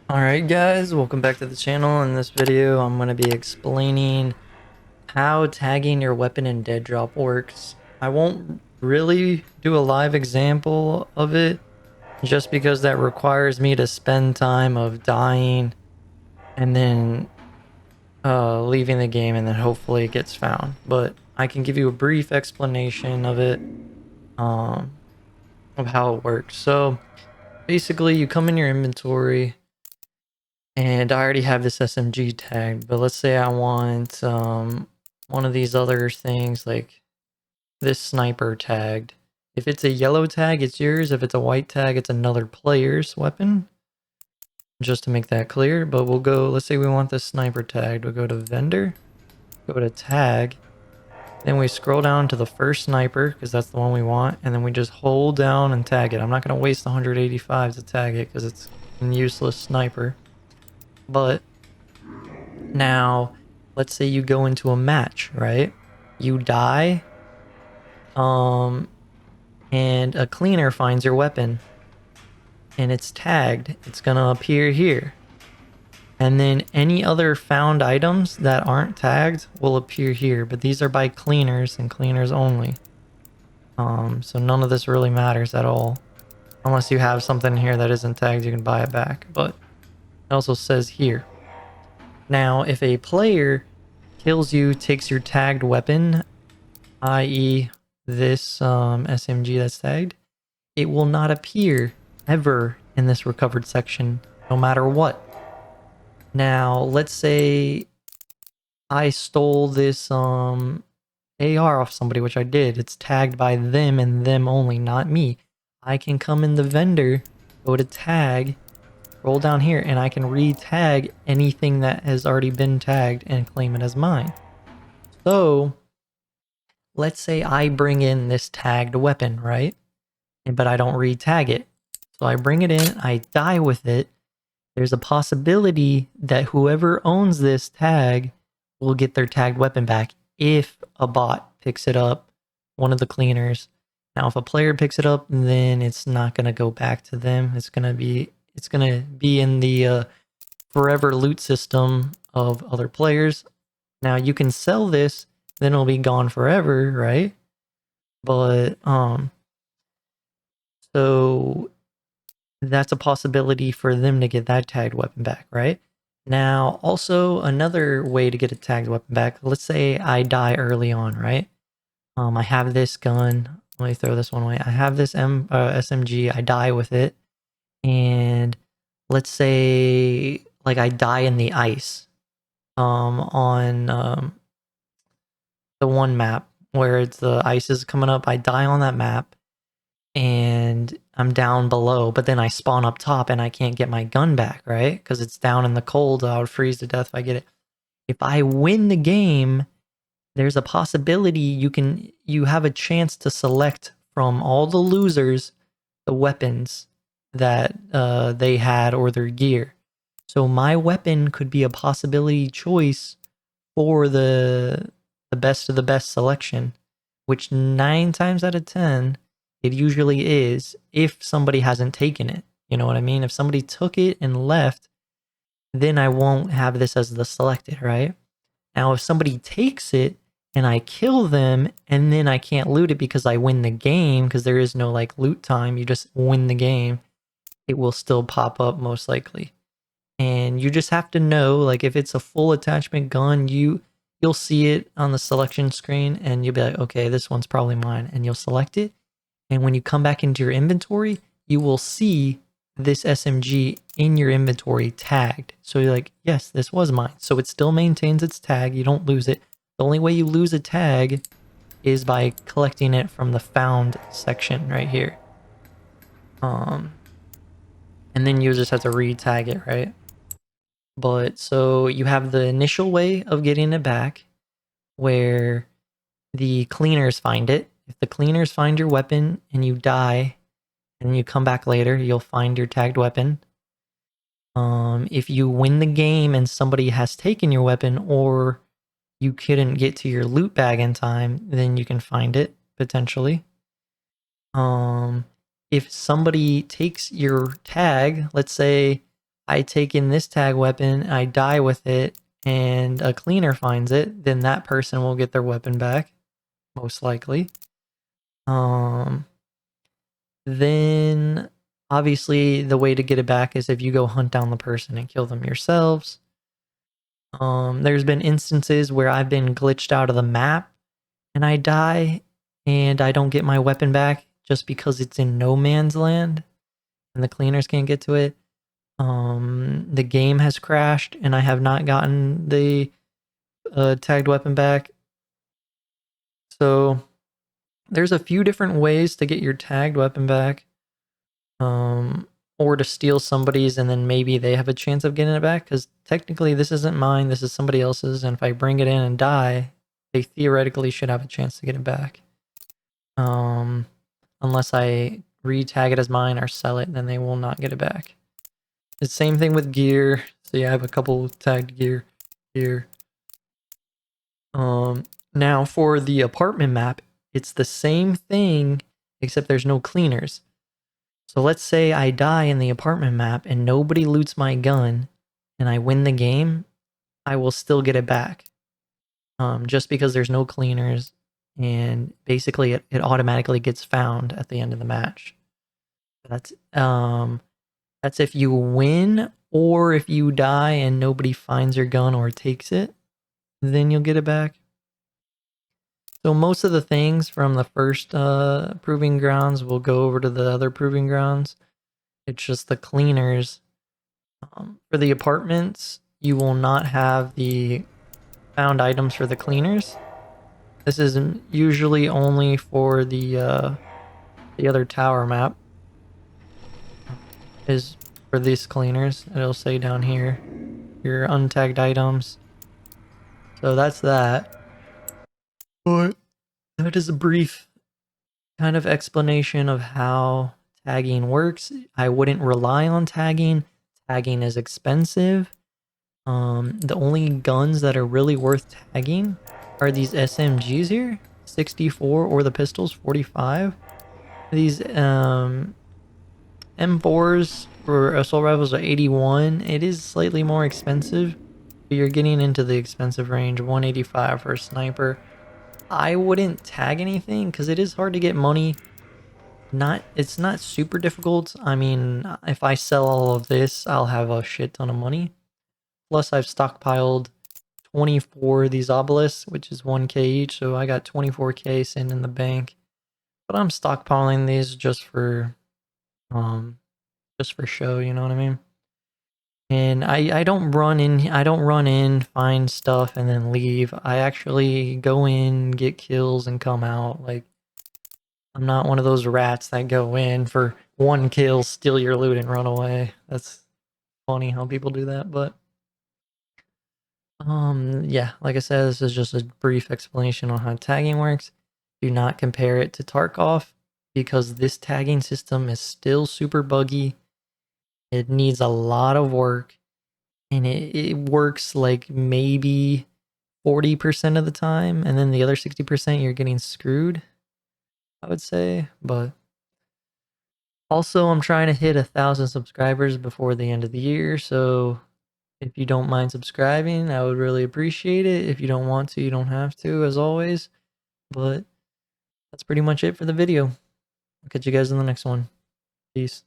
Alright guys, welcome back to the channel. In this video, I'm going to be explaining how tagging your weapon in Deadrop works. I won't really do a live example of it, just because that requires me to spend time of dying and then leaving the game, and then hopefully it gets found. But I can give you a brief explanation of it, um, of how it works. So basically, you come in your inventory. And I already have this SMG tagged, but let's say I want one of these other things like this sniper tagged. If it's a yellow tag, it's yours. If it's a white tag, it's another player's weapon. Just to make that clear, but we'll go, let's say we want this sniper tagged. We'll go to vendor, go to tag, then we scroll down to the first sniper because that's the one we want, and then we just hold down and tag it. I'm not going to waste 185 to tag it because it's a useless sniper. But now, let's say you go into a match, right? You die, and a cleaner finds your weapon, and it's tagged. It's gonna appear here. And then any other found items that aren't tagged will appear here, but these are by cleaners and cleaners only. So none of this really matters at all. Unless you have something here that isn't tagged, you can buy it back. But it also says here. Now, if a player kills you, takes your tagged weapon, i.e. this SMG that's tagged, it will not appear ever in this recovered section, no matter what. Now, let's say I stole this AR off somebody, which I did. It's tagged by them and them only, not me. I can come in the vendor, go to tag, roll down here, and I can re-tag anything that has already been tagged and claim it as mine. So let's say I bring in this tagged weapon, right? But I don't re-tag it. So I bring it in, I die with it. There's a possibility that whoever owns this tag will get their tagged weapon back if a bot picks it up, one of the cleaners. Now, if a player picks it up, then it's not going to go back to them. It's going to be in the forever loot system of other players. Now, you can sell this, then it'll be gone forever, right? But so that's a possibility for them to get that tagged weapon back, right? Now, also another way to get a tagged weapon back, let's say I die early on, right? I have this gun. Let me throw this one away. I have this SMG. I die with it. And let's say like I die in the ice on the one map where it's the ice is coming up. I die on that map and I'm down below, but then I spawn up top and I can't get my gun back, right? Because it's down in the cold. I would freeze to death if I get it. If I win the game, there's a possibility you have a chance to select from all the losers the weapons that they had or their gear. So my weapon could be a possibility choice for the best of the best selection, which 9 times out of 10 it usually is if somebody hasn't taken it. You know what I mean? If somebody took it and left, then I won't have this as the selected, right? Now, if somebody takes it and I kill them and then I can't loot it because I win the game, because there is no like loot time, you just win the game, it will still pop up most likely. And you just have to know, like if it's a full attachment gun, you'll see it on the selection screen and you'll be like, okay, this one's probably mine, and you'll select it. And when you come back into your inventory, you will see this SMG in your inventory tagged. So you're like, yes, this was mine. So it still maintains its tag. You don't lose it. The only way you lose a tag is by collecting it from the found section right here. And then you just have to re-tag it, right? But so you have the initial way of getting it back where the cleaners find it. If the cleaners find your weapon and you die, and you come back later, you'll find your tagged weapon. If you win the game and somebody has taken your weapon, or you couldn't get to your loot bag in time, then you can find it, potentially. If somebody takes your tag, let's say I take in this tag weapon, I die with it, and a cleaner finds it, then that person will get their weapon back, most likely. Then obviously the way to get it back is if you go hunt down the person and kill them yourselves. There's been instances where I've been glitched out of the map and I die and I don't get my weapon back just because it's in no man's land and the cleaners can't get to it. The game has crashed and I have not gotten the tagged weapon back. So there's a few different ways to get your tagged weapon back. Or to steal somebody's and then maybe they have a chance of getting it back, because technically this isn't mine, this is somebody else's, and if I bring it in and die, they theoretically should have a chance to get it back. Unless I re-tag it as mine or sell it, then they will not get it back. The same thing with gear. So yeah, I have a couple tagged gear here. Now for the apartment map, it's the same thing, except there's no cleaners. So let's say I die in the apartment map and nobody loots my gun and I win the game, I will still get it back. Just because there's no cleaners and basically it automatically gets found at the end of the match. That's if you win, or if you die and nobody finds your gun or takes it, then you'll get it back. So most of the things from the first proving grounds will go over to the other proving grounds. It's just the cleaners. For the apartments, you will not have the found items for the cleaners. This is usually only for the other tower map. Is for these cleaners. It'll say down here, your untagged items. So that's that. But that is a brief kind of explanation of how tagging works. I wouldn't rely on tagging. Tagging is expensive. The only guns that are really worth tagging are these SMGs here, 64, or the pistols, 45. These M4s for assault rifles are 81. It is slightly more expensive, but you're getting into the expensive range. 185 for a sniper. I wouldn't tag anything because it is hard to get money. It's not super difficult. I mean, if I sell all of this, I'll have a shit ton of money. Plus, I've stockpiled 24 of these obelisks, which is 1k each, so I got 24k sitting in the bank. But I'm stockpiling these just for show, you know what I mean? And I don't run in, find stuff, and then leave. I actually go in, get kills, and come out. Like, I'm not one of those rats that go in for one kill, steal your loot, and run away. That's funny how people do that, but yeah, like I said, this is just a brief explanation on how tagging works. Do not compare it to Tarkov, because this tagging system is still super buggy. It needs a lot of work, and it works like maybe 40% of the time, and then the other 60% you're getting screwed, I would say. But also, I'm trying to hit 1,000 subscribers before the end of the year, so if you don't mind subscribing, I would really appreciate it. If you don't want to, you don't have to, as always. But that's pretty much it for the video. I'll catch you guys in the next one. Peace.